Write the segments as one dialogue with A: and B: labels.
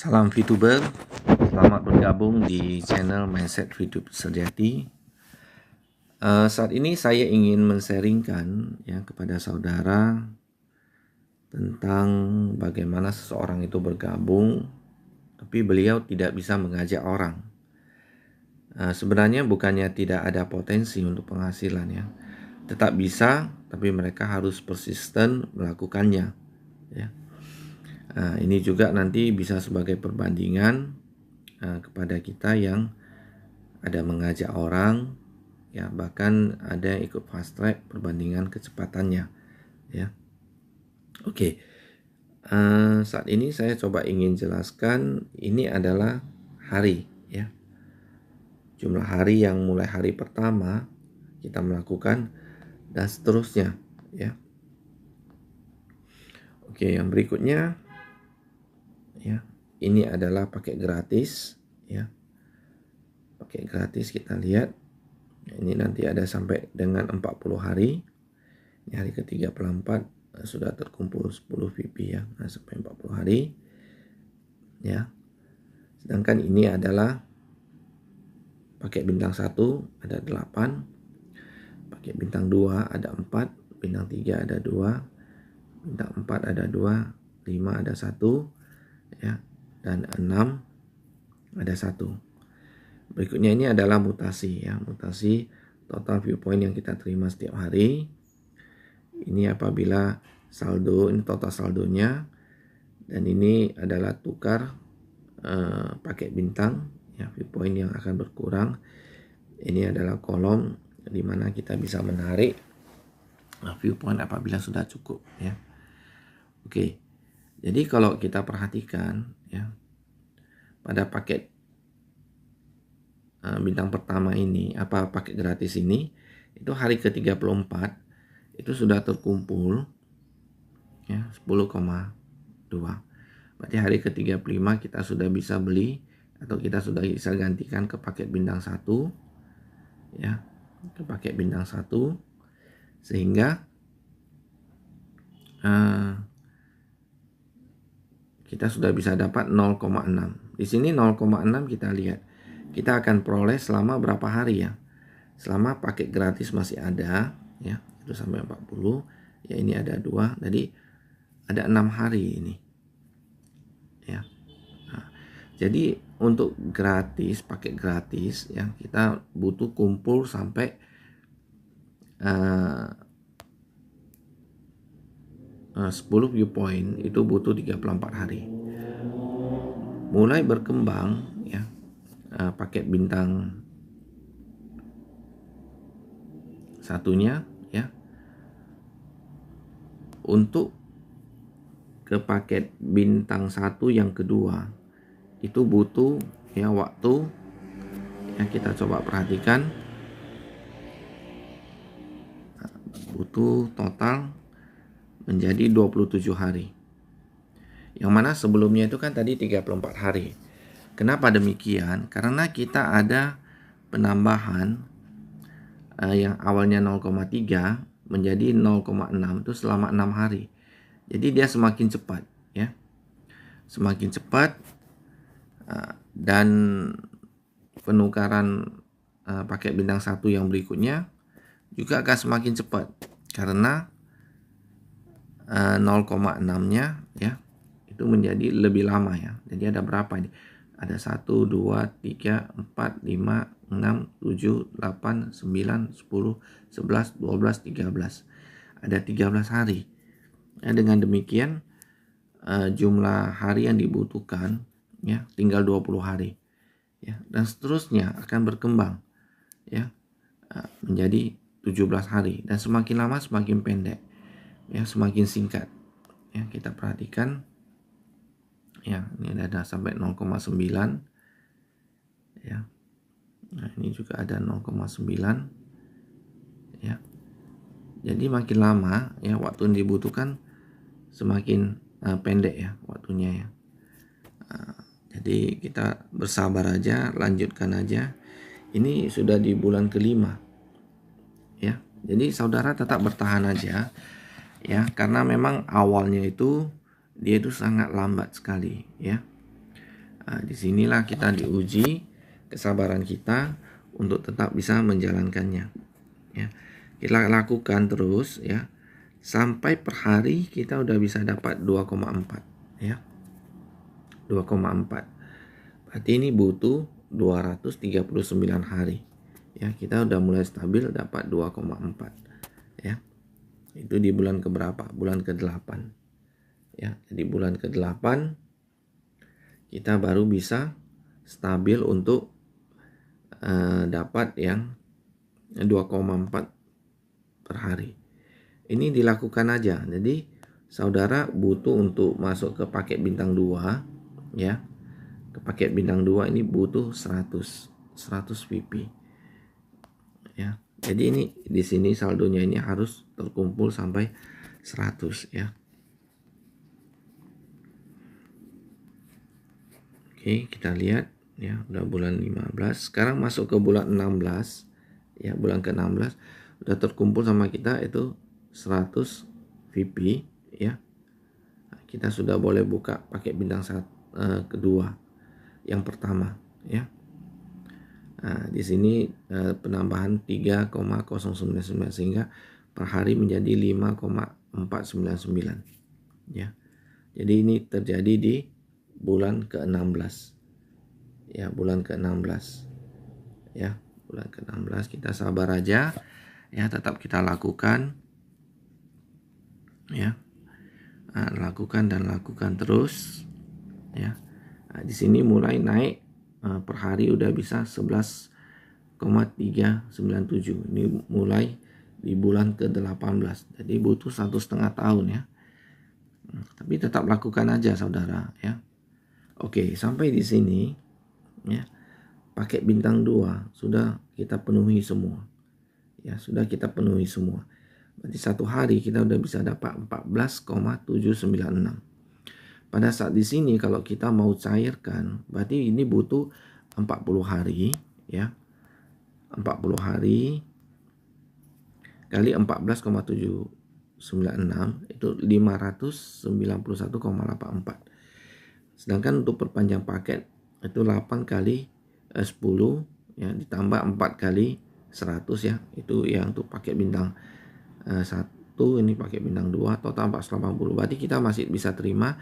A: Salam VTuber, selamat bergabung di channel Mindset Hidup Sejati. Saat ini saya ingin men-sharingkan ya kepada saudara tentang bagaimana seseorang itu bergabung, tapi beliau tidak bisa mengajak orang. Sebenarnya bukannya tidak ada potensi untuk penghasilan ya, tetap bisa, tapi mereka harus persisten melakukannya. Ya. Ini juga nanti bisa sebagai perbandingan kepada kita yang ada mengajak orang, ya bahkan ada yang ikut fast track perbandingan kecepatannya, ya. Oke, saat ini saya coba ingin jelaskan ini adalah hari, ya. Jumlah hari yang mulai hari pertama kita melakukan dan seterusnya, ya. Oke, yang berikutnya. Ya, ini adalah paket gratis, ya. Paket gratis kita lihat. Ini nanti ada sampai dengan 40 hari. Ini hari ke-34 sudah terkumpul 10 VP ya. Nah, sampai 40 hari. Ya. Sedangkan ini adalah paket bintang 1 ada 8. Paket bintang 2 ada 4, bintang 3 ada 2, bintang 4 ada 2, 5 ada 1. Ya, dan 6 ada 1. Berikutnya ini adalah mutasi ya, mutasi total viewpoint yang kita terima setiap hari. Ini apabila saldo, ini total saldonya, dan ini adalah tukar paket bintang ya, viewpoint yang akan berkurang. Ini adalah kolom di mana kita bisa menarik viewpoint apabila sudah cukup ya. Oke. Jadi kalau kita perhatikan ya, pada paket bintang pertama ini, paket gratis ini, itu hari ke-34 itu sudah terkumpul ya 10,2. Berarti hari ke-35 kita sudah bisa beli atau kita sudah bisa gantikan ke paket bintang 1 ya, ke paket bintang 1, sehingga kita sudah bisa dapat 0,6. Di sini 0,6 kita lihat. Kita akan peroleh selama berapa hari ya? Selama paket gratis masih ada ya, itu sampai 40. Ya, ini ada 2. Jadi ada 6 hari ini. Ya. Nah, jadi untuk gratis, paket gratis ya, kita butuh kumpul sampai 10 viewpoint itu butuh 34 hari. Mulai berkembang ya, paket bintang satunya ya, untuk ke paket bintang 1 yang kedua itu butuh ya waktu ya, kita coba perhatikan, butuh total menjadi 27 hari. Yang mana sebelumnya itu kan tadi 34 hari. Kenapa demikian? Karena kita ada penambahan yang awalnya 0,3 menjadi 0,6 itu selama 6 hari. Jadi dia semakin cepat ya. Semakin cepat dan penukaran paket bintang 1 yang berikutnya juga akan semakin cepat karena 0,6-nya ya itu menjadi lebih lama ya. Jadi ada berapa ini? Ada 1, 2, 3, 4, 5, 6, 7, 8, 9, 10, 11, 12, 13. Ada 13 hari. Ya, dengan demikian jumlah hari yang dibutuhkan ya tinggal 20 hari. Ya, dan seterusnya akan berkembang ya menjadi 17 hari, dan semakin lama semakin pendek. Ya, semakin singkat. Ya, kita perhatikan ya, ini ada sampai 0,9 ya. Nah, ini juga ada 0,9 ya. Jadi makin lama ya waktu yang dibutuhkan semakin pendek ya waktunya ya. Jadi kita bersabar aja, lanjutkan aja. Ini sudah di bulan kelima ya. Jadi saudara tetap bertahan aja ya, karena memang awalnya itu dia itu sangat lambat sekali ya. Disinilah kita diuji kesabaran kita untuk tetap bisa menjalankannya. Ya, kita lakukan terus ya sampai per hari kita udah bisa dapat 2,4 ya. 2,4. Berarti ini butuh 239 hari. Ya, kita udah mulai stabil dapat 2,4 ya. Itu di bulan keberapa? Bulan ke-8. Ya, jadi bulan ke-8 kita baru bisa stabil untuk dapat yang 2,4 per hari. Ini dilakukan aja. Jadi saudara butuh untuk masuk ke paket bintang 2 ya. Ke paket bintang 2 ini butuh 100 VP. Ya. Jadi ini di sini saldonya ini harus terkumpul sampai 100 ya. Oke, kita lihat ya, udah bulan 15. Sekarang masuk ke bulan 16. Ya, bulan ke-16 udah terkumpul sama kita itu 100 VP ya. Kita sudah boleh buka pakai bintang kedua. Yang pertama ya. Di sini penambahan 3,099 sehingga per hari menjadi 5,499 ya. Jadi ini terjadi di bulan ke-16 ya, bulan ke-16 ya, bulan ke-16. Kita sabar aja ya, tetap kita lakukan ya. Lakukan dan lakukan terus ya. Di sini mulai naik per hari udah bisa 11,397. Ini mulai di bulan ke-18. Jadi butuh 1,5 tahun ya. Tapi tetap lakukan aja saudara ya. Oke, sampai di sini ya. Paket bintang 2 sudah kita penuhi semua. Ya, sudah kita penuhi semua. Berarti satu hari kita udah bisa dapat 14,796. Pada saat di sini kalau kita mau cairkan, berarti ini butuh 40 hari ya. 40 hari kali 14,796 itu 591,84. Sedangkan untuk perpanjang paket itu 8 kali 10 ya, ditambah 4 kali 100 ya. Itu yang untuk paket bintang 1, ini paket bintang 2, total 480. Berarti kita masih bisa terima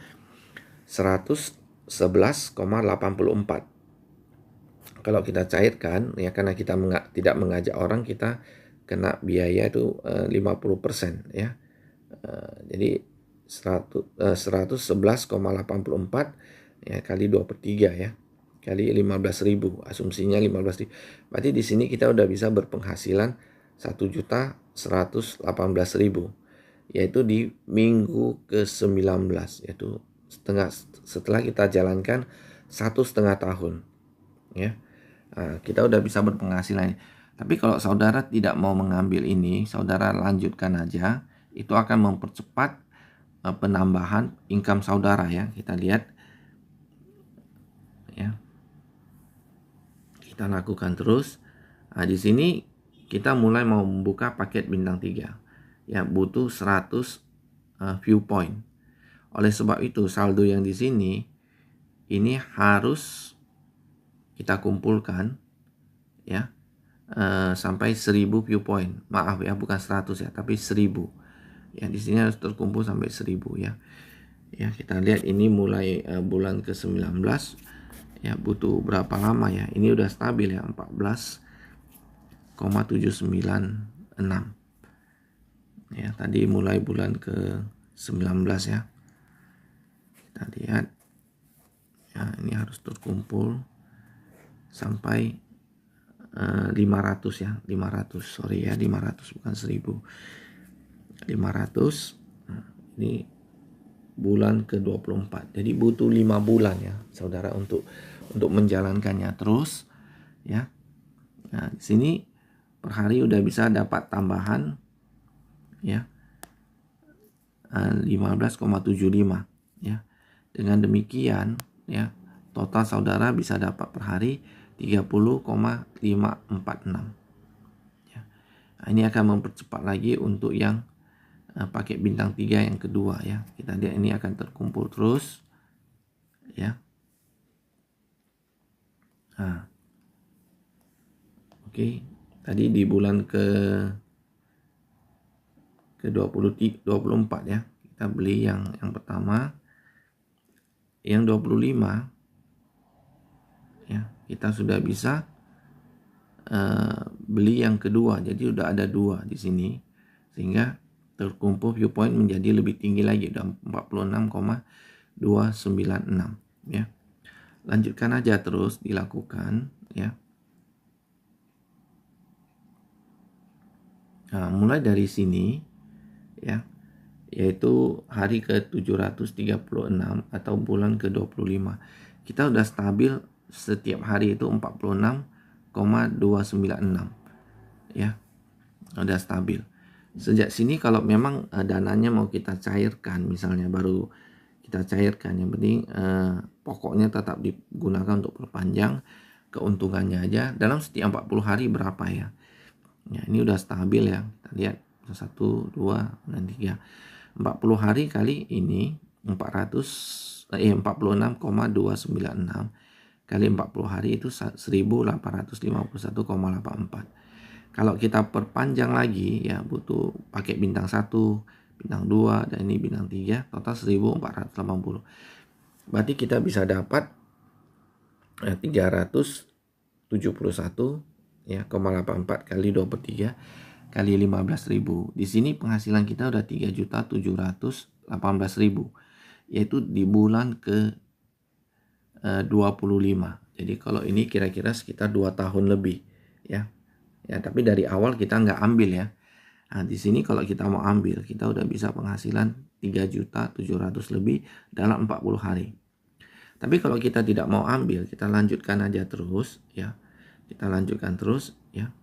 A: 111,84. Kalau kita cairkan ya, karena kita tidak mengajak orang, kita kena biaya itu 50% ya. Jadi 111,84 ya kali 2/3 ya. Kali 15.000, asumsinya 15.000. Berarti di sini kita udah bisa berpenghasilan 1.118.000, yaitu di minggu ke-19, yaitu setelah kita jalankan 1,5 tahun ya. Kita udah bisa berpenghasilan. Tapi kalau saudara tidak mau mengambil ini, saudara lanjutkan aja, itu akan mempercepat penambahan income saudara ya. Kita lihat ya. Kita lakukan terus. Di sini kita mulai mau membuka paket bintang 3. Ya, butuh 100 viewpoint. Oleh sebab itu saldo yang di sini ini harus kita kumpulkan ya sampai 1000 viewpoint. Maaf ya, bukan 100 ya, tapi 1000. Ya, di sini harus terkumpul sampai 1000 ya. Ya, kita lihat ini mulai bulan ke-19 ya, butuh berapa lama ya. Ini udah stabil ya, 14,796 ya. Tadi mulai bulan ke-19 ya. Kita lihat ya, ini harus terkumpul sampai 500 ya, 500, sorry ya, 500 bukan 1000. 500. Ini bulan ke-24. Jadi butuh 5 bulan ya, saudara, untuk menjalankannya terus ya. Nah, di sini per hari udah bisa dapat tambahan ya 15,75 ya. Dengan demikian ya, total saudara bisa dapat per hari 30,546 ya. Nah, ini akan mempercepat lagi untuk yang paket bintang 3 yang kedua ya. Kita lihat ini akan terkumpul terus ya. Nah, oke, tadi di bulan ke 24 ya. Kita beli yang pertama. Yang 25 ya, kita sudah bisa beli yang kedua. Jadi udah ada 2 di sini. Sehingga terkumpul viewpoint menjadi lebih tinggi lagi, udah 46,296 ya. Lanjutkan aja terus dilakukan ya. Nah, mulai dari sini ya, yaitu hari ke-736 atau bulan ke-25. Kita udah stabil setiap hari itu 46,296 ya. Udah stabil. Sejak sini kalau memang dananya mau kita cairkan, misalnya baru kita cairkan, yang penting pokoknya tetap digunakan untuk perpanjang, keuntungannya aja dalam setiap 40 hari berapa ya. Ya, ini udah stabil ya. Kita lihat 1, 2, dan 3. 40 hari kali ini 46,296 kali 40 hari itu 1851,84. Kalau kita perpanjang lagi ya butuh pakai bintang 1, bintang 2, dan ini bintang 3, total 1480. Berarti kita bisa dapat 371 ya, 0,84 kali 2/3 kali 15.000. Di sini penghasilan kita udah 3.718.000, yaitu di bulan ke 25. Jadi kalau ini kira-kira sekitar 2 tahun lebih ya. Ya, tapi dari awal kita nggak ambil ya. Nah, di sini kalau kita mau ambil, kita udah bisa penghasilan 3.700 lebih dalam 40 hari. Tapi kalau kita tidak mau ambil, kita lanjutkan aja terus ya. Kita lanjutkan terus ya.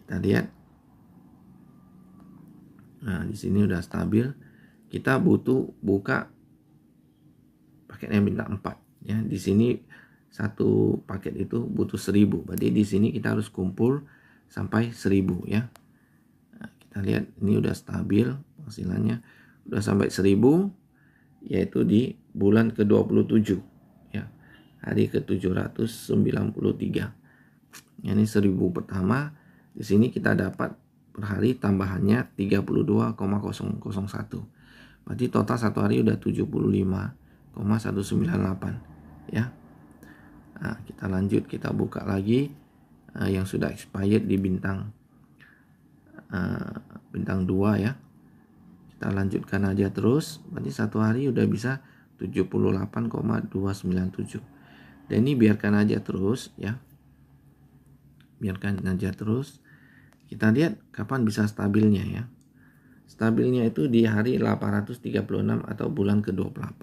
A: Kita lihat. Nah, di sini udah stabil. Kita butuh buka paket yang bintang 4 ya. Di sini satu paket itu butuh 1.000. Berarti di sini kita harus kumpul sampai 1.000 ya. Nah, kita lihat ini udah stabil penghasilannya, udah sampai 1.000, yaitu di bulan ke-27 ya. Hari ke-793. Ini 1.000 pertama. Di sini kita dapat per hari tambahannya 32,001. Berarti total satu hari udah 75,198 ya. Nah, kita lanjut, kita buka lagi yang sudah expired di bintang 2 ya. Kita lanjutkan aja terus. Berarti satu hari udah bisa 78,297. Dan ini biarkan aja terus ya. Biarkan aja terus. Kita lihat kapan bisa stabilnya ya. Stabilnya itu di hari 836 atau bulan ke-28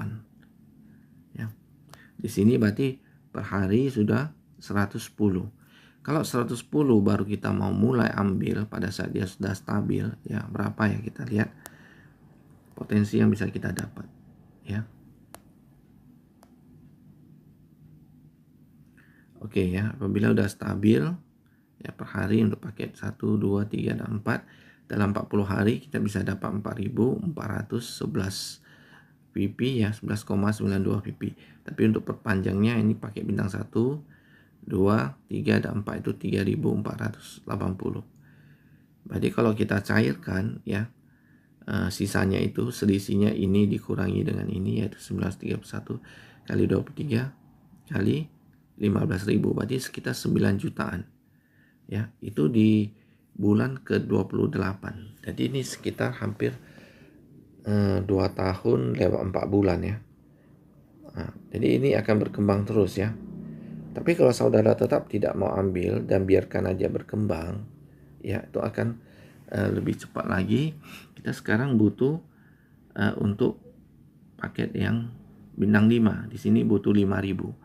A: ya. Di sini berarti per hari sudah 110. Kalau 110 baru kita mau mulai ambil pada saat dia sudah stabil ya, berapa ya, kita lihat potensi yang bisa kita dapat ya. Oke ya, apabila udah stabil ya per hari untuk paket 1, 2, 3, dan 4, dalam 40 hari kita bisa dapat 4.411 VP ya, 11,92 VP. Tapi untuk perpanjangnya ini pakai bintang 1, 2, 3, dan 4 itu 3.480. Berarti kalau kita cairkan ya, sisanya itu selisihnya ini dikurangi dengan ini, yaitu 1931 kali 23 kali 15.000, berarti sekitar 9 jutaan ya. Itu di bulan ke-28. Jadi ini sekitar hampir 2 tahun lewat 4 bulan ya. Nah, jadi ini akan berkembang terus ya. Tapi kalau saudara tetap tidak mau ambil dan biarkan aja berkembang ya, itu akan lebih cepat lagi. Kita sekarang butuh untuk paket yang bintang 5. Di sini butuh 5.000.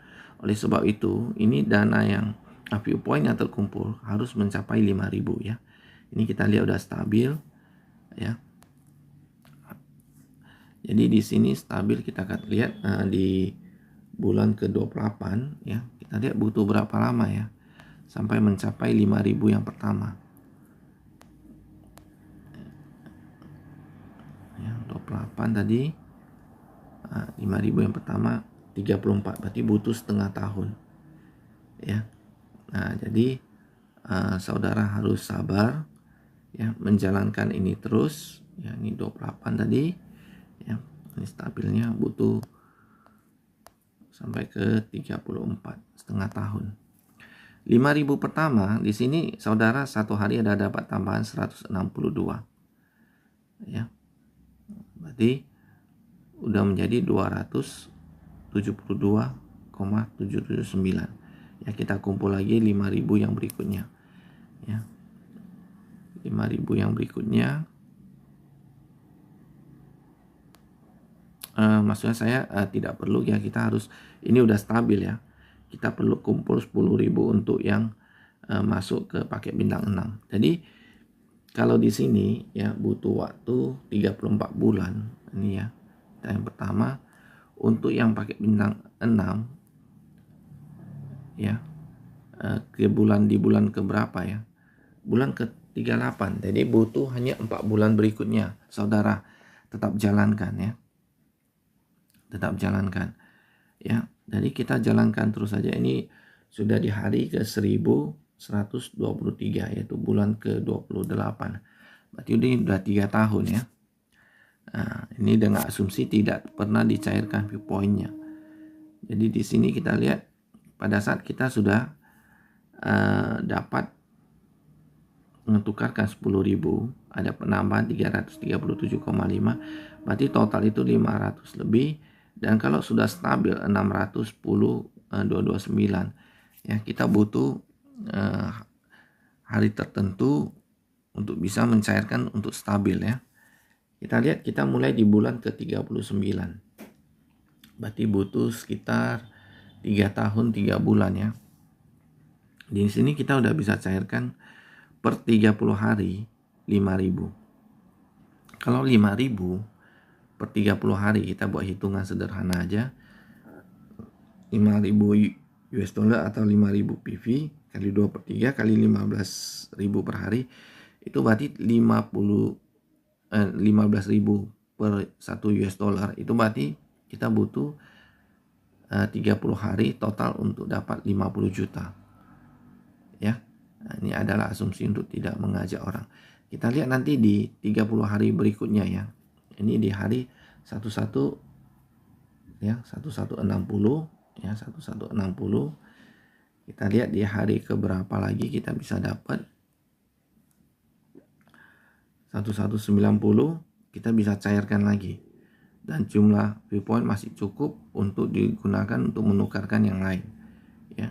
A: Oleh sebab itu, ini dana yang viewpoint yang terkumpul harus mencapai 5.000 ya. Ini kita lihat udah stabil ya. Jadi di sini stabil, kita akan lihat di bulan ke-28 ya. Kita lihat butuh berapa lama ya sampai mencapai 5.000 yang pertama. Ya, 28 tadi. 5.000 yang pertama 34, berarti butuh setengah tahun ya. Nah, jadi saudara harus sabar ya, menjalankan ini terus ya. Ini 28 tadi ya, ini stabilnya butuh sampai ke 34 setengah tahun. 5.000 pertama di sini saudara satu hari ada dapat tambahan 162 ya, berarti udah menjadi 272,779 ya. Kita kumpul lagi 5.000 yang berikutnya ya. 5.000 yang berikutnya, maksudnya saya tidak perlu ya, kita harus, ini udah stabil ya, kita perlu kumpul 10.000 untuk yang masuk ke paket bintang 6. Jadi kalau di sini ya butuh waktu 34 bulan ini ya. Yang pertama untuk yang paket bintang 6 ya, ke bulan, di bulan keberapa ya, bulan ke 38. Jadi butuh hanya 4 bulan berikutnya. Saudara tetap jalankan ya, tetap jalankan ya. Jadi kita jalankan terus saja. Ini sudah di hari ke 1123 yaitu bulan ke 28. Berarti ini udah 3 tahun ya. Nah, ini dengan asumsi tidak pernah dicairkan viewpointnya. Jadi di sini kita lihat pada saat kita sudah dapat mentukarkan 10.000, ada penambahan 337,5, berarti total itu 500 lebih. Dan kalau sudah stabil 610,229 ya, kita butuh hari tertentu untuk bisa mencairkan untuk stabil ya. Kita lihat kita mulai di bulan ke-39. Berarti butuh sekitar 3 tahun 3 bulan ya. Di sini kita udah bisa cairkan per 30 hari 5.000. Kalau 5.000 per 30 hari, kita buat hitungan sederhana aja. 5.000 US dollar atau 5.000 PV kali 2 per 3 kali 15.000 per hari, itu berarti 15.000 per 1 US dollar. Itu berarti kita butuh 30 hari total untuk dapat 50 juta ya. Nah, ini adalah asumsi untuk tidak mengajak orang. Kita lihat nanti di 30 hari berikutnya ya. Ini di hari 11 ya, 1160 ya, 1160. Kita lihat di hari keberapa lagi kita bisa dapat 1190, kita bisa cairkan lagi. Dan jumlah viewpoint masih cukup untuk digunakan untuk menukarkan yang lain ya.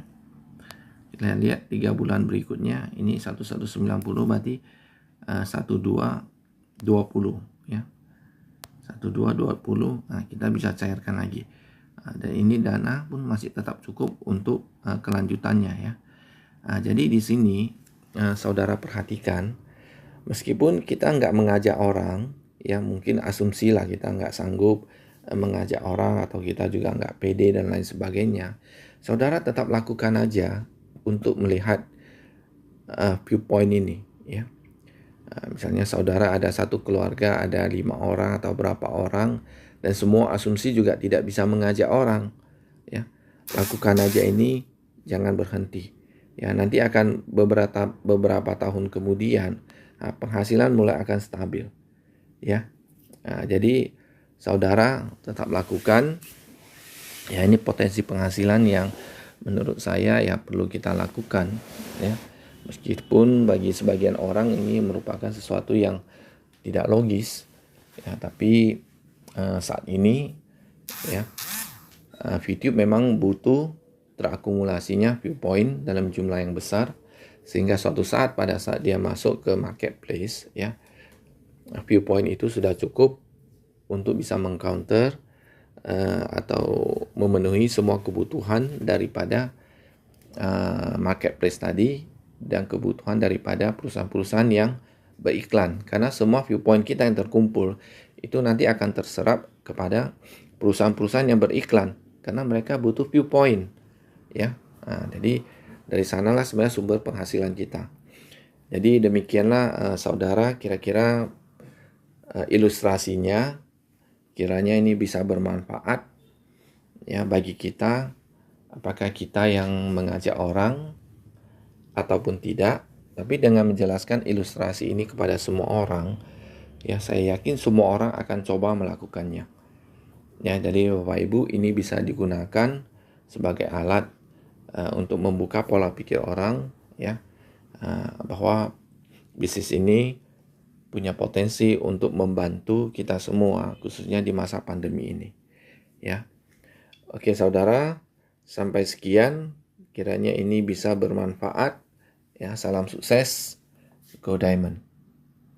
A: Kita lihat 3 bulan berikutnya, ini 1190 berarti 1220 ya. 1220. Nah, kita bisa cairkan lagi. Dan ini dana pun masih tetap cukup untuk kelanjutannya ya. Jadi di sini saudara perhatikan, meskipun kita nggak mengajak orang ya, mungkin asumsi lah kita nggak sanggup mengajak orang atau kita juga nggak pede dan lain sebagainya, saudara tetap lakukan aja untuk melihat viewpoint ini ya. Misalnya saudara ada satu keluarga, ada 5 orang atau berapa orang, dan semua asumsi juga tidak bisa mengajak orang ya. Lakukan aja ini, jangan berhenti ya. Nanti akan beberapa tahun kemudian penghasilan mulai akan stabil ya. Jadi saudara tetap lakukan ya. Ini potensi penghasilan yang menurut saya ya perlu kita lakukan ya. Meskipun bagi sebagian orang ini merupakan sesuatu yang tidak logis ya, tapi saat ini ya, VTube memang butuh terakumulasinya viewpoint dalam jumlah yang besar, sehingga suatu saat pada saat dia masuk ke marketplace ya, viewpoint itu sudah cukup untuk bisa mengcounter atau memenuhi semua kebutuhan daripada marketplace tadi dan kebutuhan daripada perusahaan-perusahaan yang beriklan. Karena semua viewpoint kita yang terkumpul itu nanti akan terserap kepada perusahaan-perusahaan yang beriklan, karena mereka butuh viewpoint ya. Jadi dari sanalah sebenarnya sumber penghasilan kita. Jadi demikianlah saudara, kira-kira ilustrasinya, kiranya ini bisa bermanfaat ya bagi kita apakah kita yang mengajak orang ataupun tidak, tapi dengan menjelaskan ilustrasi ini kepada semua orang, ya saya yakin semua orang akan coba melakukannya. Ya, jadi Bapak Ibu, ini bisa digunakan sebagai alat untuk membuka pola pikir orang, ya, bahwa bisnis ini punya potensi untuk membantu kita semua, khususnya di masa pandemi ini. Ya, oke saudara, sampai sekian. Kiranya ini bisa bermanfaat. Ya, salam sukses. Go Diamond.